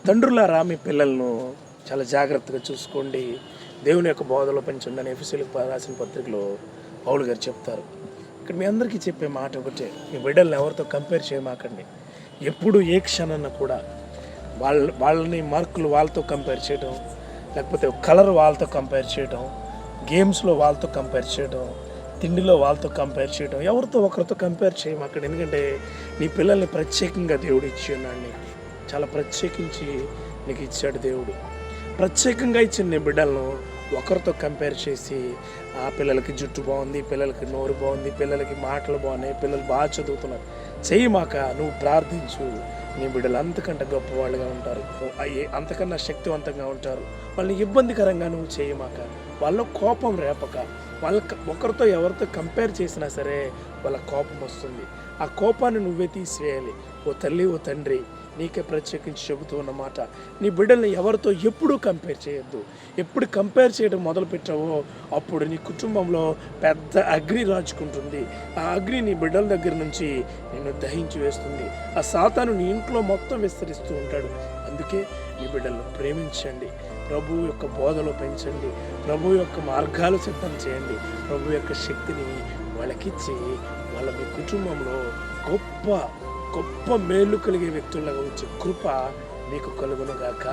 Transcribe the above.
తండ్రులారా మీ పిల్లలను చాలా జాగ్రత్తగా చూసుకోండి, దేవుని యొక్క బోధలో పెంచండి అని ఎఫెసీయులకు రాసిన పత్రికలో పౌలు గారు చెప్తారు. ఇక్కడ మీ అందరికీ చెప్పే మాట ఒకటే, మీ బిడ్డల్ని ఎవరితో కంపేర్ చేయమాకండి. ఎప్పుడు ఏ క్షణాన్న కూడా వాళ్ళని మార్కులు వాళ్ళతో కంపేర్ చేయడం, లేకపోతే కలర్ వాళ్ళతో కంపేర్ చేయడం, గేమ్స్లో వాళ్ళతో కంపేర్ చేయడం, తిండిలో వాళ్ళతో కంపేర్ చేయడం, ఎవరితో ఒకరితో కంపేర్ చేయమాకండి. ఎందుకంటే నీ పిల్లల్ని ప్రత్యేకంగా దేవుడు ఇచ్చి ఉన్నాడు, నీకు చాలా ప్రత్యేకించి నీకు ఇచ్చాడు దేవుడు. ప్రత్యేకంగా ఇచ్చిన నీ బిడ్డలను ఒకరితో కంపేర్ చేసి ఆ పిల్లలకి జుట్టు బాగుంది, పిల్లలకి నోరు బాగుంది, పిల్లలకి మాటలు బాగున్నాయి, పిల్లలు బాగా చదువుతున్నారు చేయమాక. నువ్వు ప్రార్థించు, నీ బిడ్డలు అంతకంటే గొప్పవాళ్ళుగా ఉంటారు, అంతకన్నా శక్తివంతంగా ఉంటారు. వాళ్ళని ఇబ్బందికరంగా నువ్వు చేయమాక, వాళ్ళ కోపం రేపక. వాళ్ళకి ఒకరితో ఎవరితో కంపేర్ చేసినా సరే వాళ్ళ కోపం వస్తుంది. ఆ కోపాన్ని నువ్వే తీసివేయాలి. ఓ తల్లి, ఓ తండ్రి, నీకే ప్రత్యేకించి చెబుతూ ఉన్నమాట, నీ బిడ్డల్ని ఎవరితో ఎప్పుడూ కంపేర్ చేయొద్దు. ఎప్పుడు కంపేర్ చేయడం మొదలు పెట్టావో అప్పుడు నీ కుటుంబంలో పెద్ద అగ్ని రాజుకుంటుంది. ఆ అగ్ని నీ బిడ్డల దగ్గర నుంచి నిన్ను దహించి వేస్తుంది. ఆ సాతాను నీ ఇంట్లో మొత్తం విస్తరిస్తూ ఉంటాడు. అందుకే నీ బిడ్డలను ప్రేమించండి, ప్రభు యొక్క బోధలో పెంచండి, ప్రభు యొక్క మార్గాలు సిద్ధం చేయండి, ప్రభు యొక్క శక్తిని వాళ్ళకిచ్చి వాళ్ళ మీ కుటుంబంలో గొప్ప గొప్ప మేలు కలిగే వ్యక్తులుగా వచ్చే కృప మీకు కలుగునుగాక.